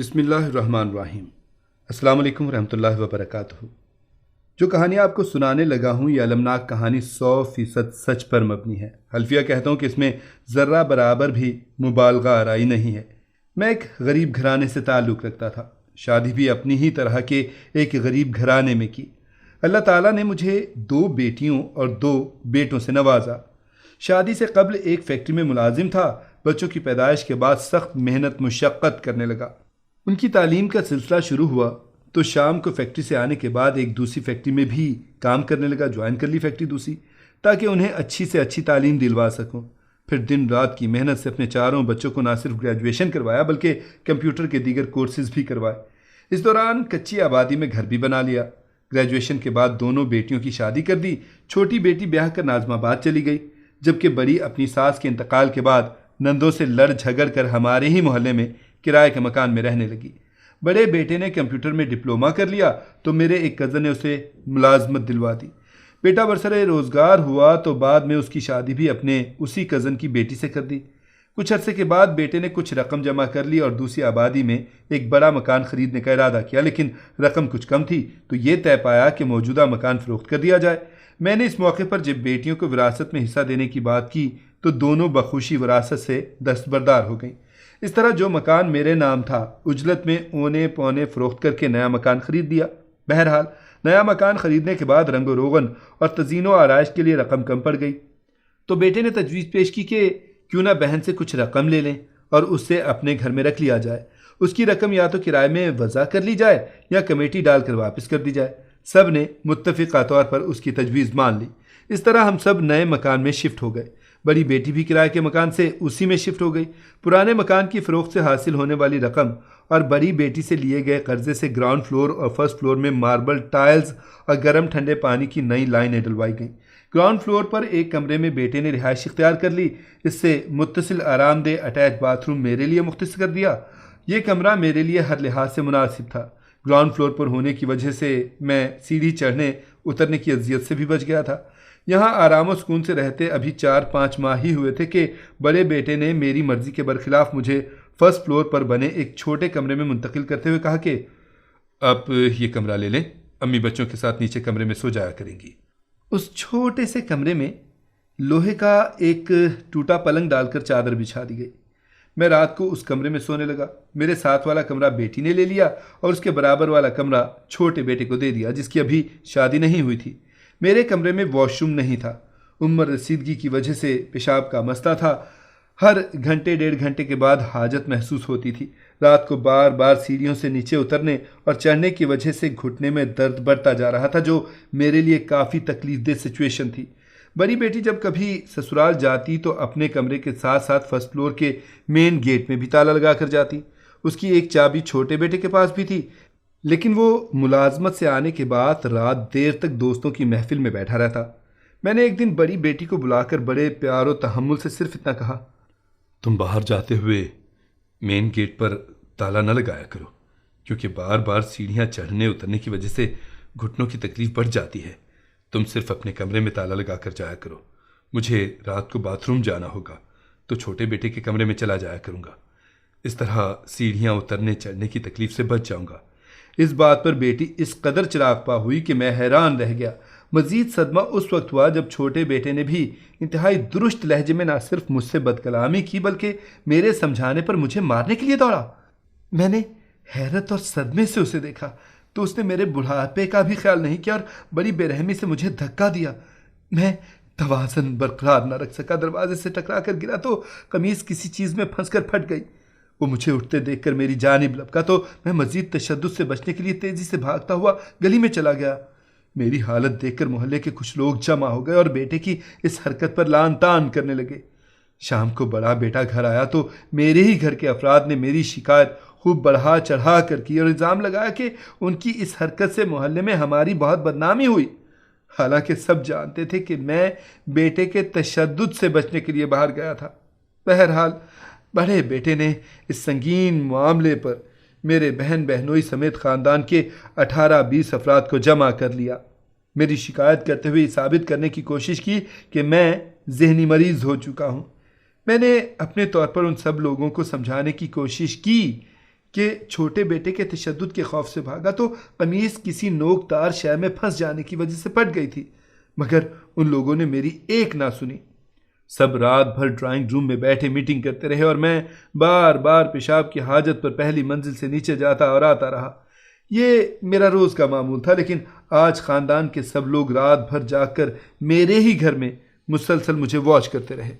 بسم اللہ الرحمن الرحیم۔ السلام علیکم ورحمۃ اللہ وبرکاتہ۔ جو کہانی آپ کو سنانے لگا ہوں یہ المناک کہانی 100% سچ پر مبنی ہے۔ حلفیہ کہتا ہوں کہ اس میں ذرہ برابر بھی مبالغہ آرائی نہیں ہے۔ میں ایک غریب گھرانے سے تعلق رکھتا تھا، شادی بھی اپنی ہی طرح کے ایک غریب گھرانے میں کی۔ اللہ تعالیٰ نے مجھے 2 بیٹیوں اور 2 بیٹوں سے نوازا۔ شادی سے قبل ایک فیکٹری میں ملازم تھا، بچوں کی پیدائش کے بعد سخت محنت مشقت کرنے لگا۔ ان کی تعلیم کا سلسلہ شروع ہوا تو شام کو فیکٹری سے آنے کے بعد ایک دوسری فیکٹری میں بھی کام کرنے لگا، جوائن کر لی فیکٹری دوسری، تاکہ انہیں اچھی سے اچھی تعلیم دلوا سکوں۔ پھر دن رات کی محنت سے اپنے 4 بچوں کو نہ صرف گریجویشن کروایا بلکہ کمپیوٹر کے دیگر کورسز بھی کروائے۔ اس دوران کچی آبادی میں گھر بھی بنا لیا۔ گریجویشن کے بعد دونوں بیٹیوں کی شادی کر دی۔ چھوٹی بیٹی بیاہ کر ناظم آباد چلی گئی، جبکہ بڑی اپنی ساس کے انتقال کے بعد نندوں سے لڑ جھگڑ کر ہمارے ہی محلے میں کرائے کے مکان میں رہنے لگی۔ بڑے بیٹے نے کمپیوٹر میں ڈپلومہ کر لیا تو میرے ایک کزن نے اسے ملازمت دلوا دی۔ بیٹا برسر روزگار ہوا تو بعد میں اس کی شادی بھی اپنے اسی کزن کی بیٹی سے کر دی۔ کچھ عرصے کے بعد بیٹے نے کچھ رقم جمع کر لی اور دوسری آبادی میں ایک بڑا مکان خریدنے کا ارادہ کیا، لیکن رقم کچھ کم تھی تو یہ طے پایا کہ موجودہ مکان فروخت کر دیا جائے۔ میں نے اس موقع پر جب بیٹیوں کو وراثت میں حصہ دینے کی بات کی تو دونوں بخوشی وراثت سے دستبردار ہو گئیں۔ اس طرح جو مکان میرے نام تھا اجلت میں اونے پونے فروخت کر کے نیا مکان خرید دیا۔ بہرحال نیا مکان خریدنے کے بعد رنگ و روغن اور تزئین و آرائش کے لیے رقم کم پڑ گئی، تو بیٹے نے تجویز پیش کی کہ کیوں نہ بہن سے کچھ رقم لے لیں اور اس سے اپنے گھر میں رکھ لیا جائے۔ اس کی رقم یا تو کرائے میں وضع کر لی جائے یا کمیٹی ڈال کر واپس کر دی جائے۔ سب نے متفقہ طور پر اس کی تجویز مان لی۔ اس طرح ہم سب نئے مکان میں شفٹ ہو گئے۔ بڑی بیٹی بھی کرائے کے مکان سے اسی میں شفٹ ہو گئی۔ پرانے مکان کی فروخت سے حاصل ہونے والی رقم اور بڑی بیٹی سے لیے گئے قرضے سے گراؤنڈ فلور اور فرسٹ فلور میں ماربل ٹائلز اور گرم ٹھنڈے پانی کی نئی لائنیں ڈلوائی گئیں۔ گراؤنڈ فلور پر ایک کمرے میں بیٹے نے رہائش اختیار کر لی۔ اس سے متصل آرام دہ اٹیچ باتھ روم میرے لیے مختص کر دیا۔ یہ کمرہ میرے لیے ہر لحاظ سے مناسب تھا۔ گراؤنڈ فلور پر ہونے کی وجہ سے میں سیڑھی چڑھنے اترنے کی اذیت سے بھی بچ گیا تھا۔ یہاں آرام و سکون سے رہتے ابھی 4-5 ماہ ہی ہوئے تھے کہ بڑے بیٹے نے میری مرضی کے برخلاف مجھے فرسٹ فلور پر بنے ایک چھوٹے کمرے میں منتقل کرتے ہوئے کہا کہ آپ یہ کمرہ لے لیں، امی بچوں کے ساتھ نیچے کمرے میں سو جایا کریں گی۔ اس چھوٹے سے کمرے میں لوہے کا ایک ٹوٹا پلنگ ڈال کر چادر بچھا دی گئی۔ میں رات کو اس کمرے میں سونے لگا۔ میرے ساتھ والا کمرہ بیٹی نے لے لیا اور اس کے برابر والا کمرہ چھوٹے بیٹے کو دے دیا جس کی ابھی شادی نہیں ہوئی تھی۔ میرے کمرے میں واش روم نہیں تھا۔ عمر رسیدگی کی وجہ سے پیشاب کا مسئلہ تھا۔ ہر گھنٹے 1.5 گھنٹے کے بعد حاجت محسوس ہوتی تھی۔ رات کو بار بار سیڑھیوں سے نیچے اترنے اور چڑھنے کی وجہ سے گھٹنے میں درد بڑھتا جا رہا تھا، جو میرے لیے کافی تکلیف دہ سچویشن تھی۔ بڑی بیٹی جب کبھی سسرال جاتی تو اپنے کمرے کے ساتھ ساتھ فرسٹ فلور کے مین گیٹ میں بھی تالا لگا کر جاتی۔ اس کی ایک چابی چھوٹے بیٹے کے پاس بھی تھی، لیکن وہ ملازمت سے آنے کے بعد رات دیر تک دوستوں کی محفل میں بیٹھا رہتا۔ میں نے ایک دن بڑی بیٹی کو بلا کر بڑے پیار و تحمل سے صرف اتنا کہا، تم باہر جاتے ہوئے مین گیٹ پر تالا نہ لگایا کرو، کیونکہ بار بار سیڑھیاں چڑھنے اترنے کی وجہ سے گھٹنوں کی تکلیف بڑھ جاتی ہے۔ تم صرف اپنے کمرے میں تالا لگا کر جایا کرو۔ مجھے رات کو باتھ روم جانا ہوگا تو چھوٹے بیٹے کے کمرے میں چلا جایا کروں گا۔ اس طرح سیڑھیاں اترنے چڑھنے کی تکلیف سے بچ جاؤں گا۔ اس بات پر بیٹی اس قدر چراغپا ہوئی کہ میں حیران رہ گیا۔ مزید صدمہ اس وقت ہوا جب چھوٹے بیٹے نے بھی انتہائی درست لہجے میں نہ صرف مجھ سے بد کلامی کی بلکہ میرے سمجھانے پر مجھے مارنے کے لیے دوڑا۔ میں نے حیرت اور صدمے سے اسے دیکھا تو اس نے میرے بڑھاپے کا بھی خیال نہیں کیا اور بڑی بے رحمی سے مجھے دھکا دیا۔ میں توازن برقرار نہ رکھ سکا، دروازے سے ٹکرا کر گرا تو قمیص کسی چیز میں پھنس کر پھٹ گئی۔ وہ مجھے اٹھتے دیکھ کر میری جانب لپکا تو میں مزید تشدد سے بچنے کے لیے تیزی سے بھاگتا ہوا گلی میں چلا گیا۔ میری حالت دیکھ کر محلے کے کچھ لوگ جمع ہو گئے اور بیٹے کی اس حرکت پر لعن طعن کرنے لگے۔ شام کو بڑا بیٹا گھر آیا تو میرے ہی گھر کے افراد نے میری شکایت خوب بڑھا چڑھا کر کی اور الزام لگایا کہ ان کی اس حرکت سے محلے میں ہماری بہت بدنامی ہوئی۔ حالانکہ سب جانتے تھے کہ میں بیٹے کے تشدد سے بچنے کے لیے باہر گیا تھا۔ بہرحال بڑے بیٹے نے اس سنگین معاملے پر میرے بہن بہنوئی سمیت خاندان کے 18-20 افراد کو جمع کر لیا۔ میری شکایت کرتے ہوئے ثابت کرنے کی کوشش کی کہ میں ذہنی مریض ہو چکا ہوں۔ میں نے اپنے طور پر ان سب لوگوں کو سمجھانے کی کوشش کی کہ چھوٹے بیٹے کے تشدد کے خوف سے بھاگا تو قمیص کسی نوکدار شے میں پھنس جانے کی وجہ سے پھٹ گئی تھی، مگر ان لوگوں نے میری ایک نہ سنی۔ سب رات بھر ڈرائنگ روم میں بیٹھے میٹنگ کرتے رہے اور میں بار بار پیشاب کی حاجت پر پہلی منزل سے نیچے جاتا اور آتا رہا۔ یہ میرا روز کا معمول تھا، لیکن آج خاندان کے سب لوگ رات بھر جاگ کر میرے ہی گھر میں مسلسل مجھے واچ کرتے رہے۔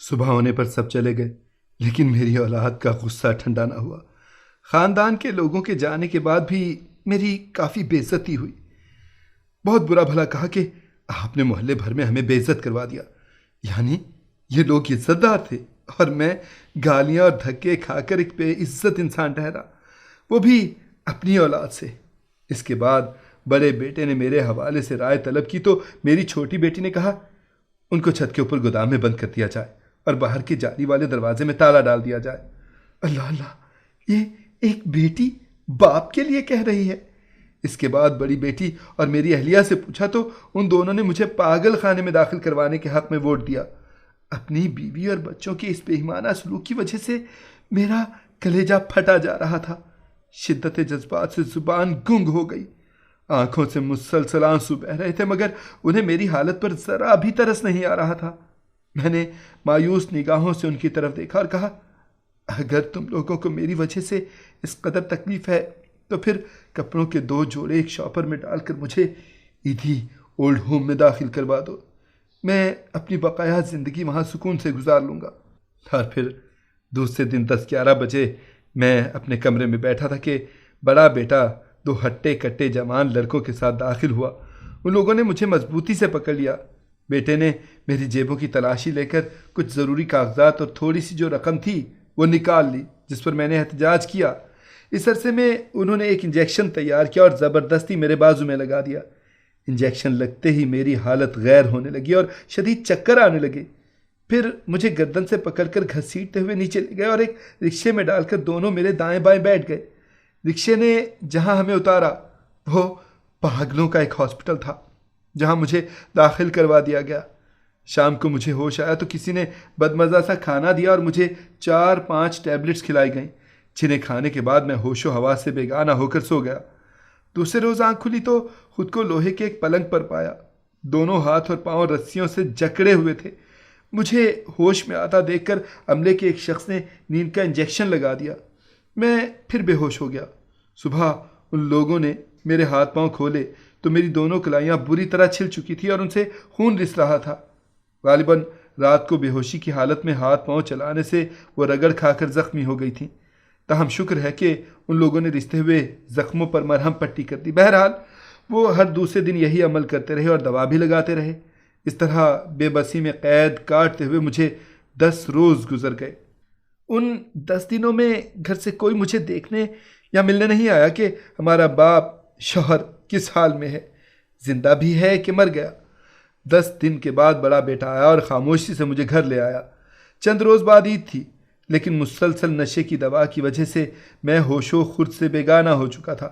صبح ہونے پر سب چلے گئے، لیکن میری اولاد کا غصہ ٹھنڈا نہ ہوا۔ خاندان کے لوگوں کے جانے کے بعد بھی میری کافی بے عزتی ہوئی۔ بہت برا بھلا کہا کہ آپ نے محلے بھر میں ہمیں بے عزت کروا دیا، یعنی یہ لوگ عزت دار تھے اور میں گالیاں اور دھکے کھا کر ایک بے عزت انسان ٹھہرا، وہ بھی اپنی اولاد سے۔ اس کے بعد بڑے بیٹے نے میرے حوالے سے رائے طلب کی تو میری چھوٹی بیٹی نے کہا ان کو چھت کے اوپر گودام میں بند کر دیا جائے اور باہر کے جالی والے دروازے میں تالا ڈال دیا جائے۔ اللہ اللہ، یہ ایک بیٹی باپ کے لیے کہہ رہی ہے۔ اس کے بعد بڑی بیٹی اور میری اہلیہ سے پوچھا تو ان دونوں نے مجھے پاگل خانے میں داخل کروانے کے حق میں ووٹ دیا۔ اپنی بیوی اور بچوں کے اس بے ایمانہ سلوک کی وجہ سے میرا کلیجہ پھٹا جا رہا تھا۔ شدت جذبات سے زبان گنگ ہو گئی، آنکھوں سے مسلسل آنسو بہہ رہے تھے، مگر انہیں میری حالت پر ذرا بھی ترس نہیں آ رہا تھا۔ میں نے مایوس نگاہوں سے ان کی طرف دیکھا اور کہا اگر تم لوگوں کو میری وجہ سے اس قدر تکلیف ہے تو پھر کپڑوں کے 2 جوڑے ایک شاپر میں ڈال کر مجھے ایدھی اولڈ ہوم میں داخل کروا دو، میں اپنی بقایا زندگی وہاں سکون سے گزار لوں گا۔ اور پھر دوسرے دن 10-11 بجے میں اپنے کمرے میں بیٹھا تھا کہ بڑا بیٹا 2 ہٹے کٹے جوان لڑکوں کے ساتھ داخل ہوا۔ ان لوگوں نے مجھے مضبوطی سے پکڑ لیا۔ بیٹے نے میری جیبوں کی تلاشی لے کر کچھ ضروری کاغذات اور تھوڑی سی جو رقم تھی وہ نکال لی، جس پر میں نے احتجاج کیا۔ اس عرصے میں انہوں نے ایک انجیکشن تیار کیا اور زبردستی میرے بازو میں لگا دیا۔ انجیکشن لگتے ہی میری حالت غیر ہونے لگی اور شدید چکر آنے لگے۔ پھر مجھے گردن سے پکڑ کر گھسیٹتے ہوئے نیچے لے گئے اور ایک رکشے میں ڈال کر دونوں میرے دائیں بائیں بیٹھ گئے۔ رکشے نے جہاں ہمیں اتارا وہ پاگلوں کا ایک ہاسپٹل تھا، جہاں مجھے داخل کروا دیا گیا۔ شام کو مجھے ہوش آیا تو کسی نے بدمزہ سا کھانا دیا اور مجھے 4-5 ٹیبلٹس کھلائی گئیں، جنہیں کھانے کے بعد میں ہوش و حواس سے بیگانہ ہو کر سو گیا۔ دوسرے روز آنکھ کھلی تو خود کو لوہے کے ایک پلنگ پر پایا، دونوں ہاتھ اور پاؤں رسیوں سے جکڑے ہوئے تھے۔ مجھے ہوش میں آتا دیکھ کر عملے کے ایک شخص نے نیند کا انجیکشن لگا دیا۔ میں پھر بے ہوش ہو گیا۔ صبح ان لوگوں نے میرے ہاتھ پاؤں کھولے تو میری دونوں کلائیاں بری طرح چھل چکی تھی اور ان سے خون رس رہا تھا۔ غالباً رات کو بے ہوشی کی حالت میں ہاتھ پاؤں چلانے سے وہ رگڑ کھا کر زخمی ہو گئی تھیں۔ تاہم شکر ہے کہ ان لوگوں نے رستے ہوئے زخموں پر مرہم پٹی کر دی۔ بہرحال وہ ہر دوسرے دن یہی عمل کرتے رہے اور دوا بھی لگاتے رہے۔ اس طرح بے بسی میں قید کاٹتے ہوئے مجھے 10 روز گزر گئے۔ ان 10 دنوں میں گھر سے کوئی مجھے دیکھنے یا ملنے نہیں آیا کہ ہمارا باپ شوہر کس حال میں ہے، زندہ بھی ہے کہ مر گیا۔ 10 دن کے بعد بڑا بیٹا آیا اور خاموشی سے مجھے گھر لے آیا۔ چند روز بعد عید تھی، لیکن مسلسل نشے کی دوا کی وجہ سے میں ہوش و خرد سے بیگانہ ہو چکا تھا۔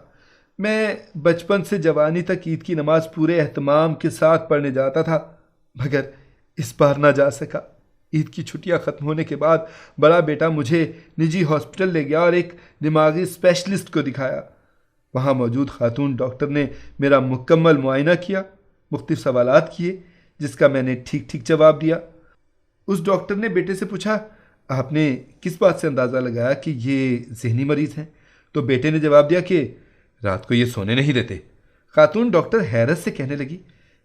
میں بچپن سے جوانی تک عید کی نماز پورے اہتمام کے ساتھ پڑھنے جاتا تھا، مگر اس بار نہ جا سکا۔ عید کی چھٹیاں ختم ہونے کے بعد بڑا بیٹا مجھے نجی ہاسپٹل لے گیا اور ایک دماغی اسپیشلسٹ کو دکھایا۔ وہاں موجود خاتون ڈاکٹر نے میرا مکمل معائنہ کیا، مختلف سوالات کیے جس کا میں نے ٹھیک ٹھیک جواب دیا۔ اس ڈاکٹر نے بیٹے سے پوچھا آپ نے کس بات سے اندازہ لگایا کہ یہ ذہنی مریض ہیں؟ تو بیٹے نے جواب دیا کہ رات کو یہ سونے نہیں دیتے۔ خاتون ڈاکٹر حیرت سے کہنے لگی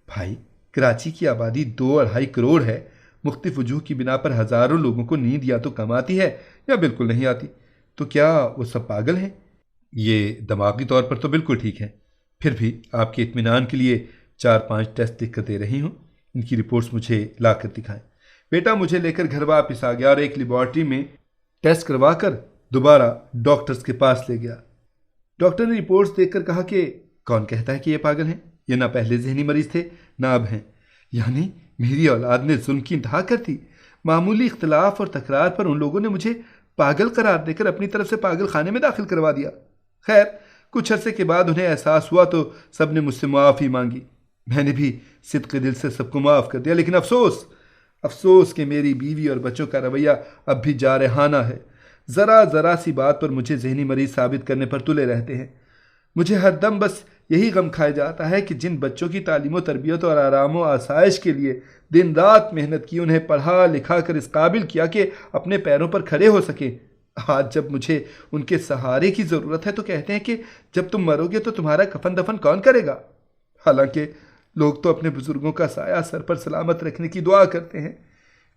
بھائی، کراچی کی آبادی 2-2.5 کروڑ ہے، مختلف وجوہ کی بنا پر ہزاروں لوگوں کو نیند یا تو کم آتی ہے یا بالکل نہیں آتی، تو کیا وہ سب پاگل ہیں؟ یہ دماغی طور پر تو بالکل ٹھیک ہیں، پھر بھی آپ کے اطمینان کے لیے 4-5 ٹیسٹ لکھ کر دے رہی ہوں، ان کی رپورٹس مجھے لا کر دکھائیں۔ بیٹا مجھے لے کر گھر واپس آ گیا اور ایک لیبارٹری میں ٹیسٹ کروا کر دوبارہ ڈاکٹرز کے پاس لے گیا۔ ڈاکٹر نے رپورٹس دیکھ کر کہا کہ کون کہتا ہے کہ یہ پاگل ہیں؟ یہ نہ پہلے ذہنی مریض تھے نہ اب ہیں، یعنی میری اولاد نے ظلم کی انتہا کر دی۔ معمولی اختلاف اور تکرار پر ان لوگوں نے مجھے پاگل قرار دے کر اپنی طرف سے پاگل خانے میں داخل کروا دیا۔ خیر کچھ عرصے کے بعد انہیں احساس ہوا تو سب نے مجھ سے معافی مانگی۔ میں نے بھی صدق دل سے سب کو معاف کر دیا، لیکن افسوس کہ میری بیوی اور بچوں کا رویہ اب بھی جارحانہ ہے۔ ذرا ذرا سی بات پر مجھے ذہنی مریض ثابت کرنے پر تلے رہتے ہیں۔ مجھے ہر دم بس یہی غم کھایا جاتا ہے کہ جن بچوں کی تعلیم و تربیت اور آرام و آسائش کے لیے دن رات محنت کی، انہیں پڑھا لکھا کر اس قابل کیا کہ اپنے پیروں پر کھڑے ہو سکیں، آج جب مجھے ان کے سہارے کی ضرورت ہے تو کہتے ہیں کہ جب تم مرو گے تو تمہارا کفن دفن کون کرے گا؟ حالانکہ لوگ تو اپنے بزرگوں کا سایہ سر پر سلامت رکھنے کی دعا کرتے ہیں۔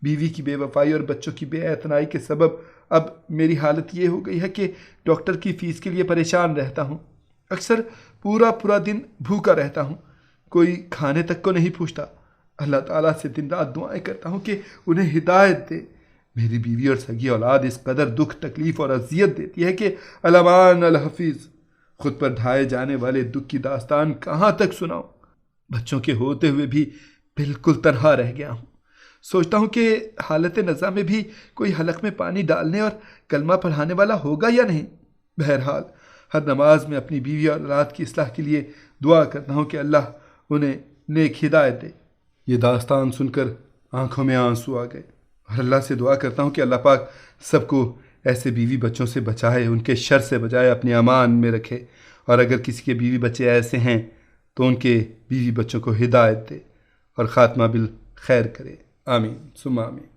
بیوی کی بے وفائی اور بچوں کی بے اعتنائی کے سبب اب میری حالت یہ ہو گئی ہے کہ ڈاکٹر کی فیس کے لیے پریشان رہتا ہوں۔ اکثر پورا دن بھوکا رہتا ہوں، کوئی کھانے تک کو نہیں پوچھتا۔ اللہ تعالیٰ سے دن رات دعائیں کرتا ہوں کہ انہیں ہدایت دے۔ میری بیوی اور سگی اولاد اس قدر دکھ تکلیف اور اذیت دیتی ہے کہ الامان الحفیظ، خود پر ڈھائے جانے والے دکھ کی داستان کہاں تک سناؤں؟ بچوں کے ہوتے ہوئے بھی بالکل تنہا رہ گیا ہوں۔ سوچتا ہوں کہ حالت نزا میں بھی کوئی حلق میں پانی ڈالنے اور کلمہ پڑھانے والا ہوگا یا نہیں۔ بہرحال ہر نماز میں اپنی بیوی اور اولاد کی اصلاح کے لیے دعا کرتا ہوں کہ اللہ انہیں نیک ہدایت دے۔ یہ داستان سن کر آنکھوں میں آنسو آ گئے، اور اللہ سے دعا کرتا ہوں کہ اللہ پاک سب کو ایسے بیوی بچوں سے بچائے، ان کے شر سے بجائے اپنے امان میں رکھے، اور اگر کسی کے بیوی بچے ایسے ہیں تو ان کے بیوی بچوں کو ہدایت دے اور خاتمہ بالخیر کرے۔ آمین ثم آمین۔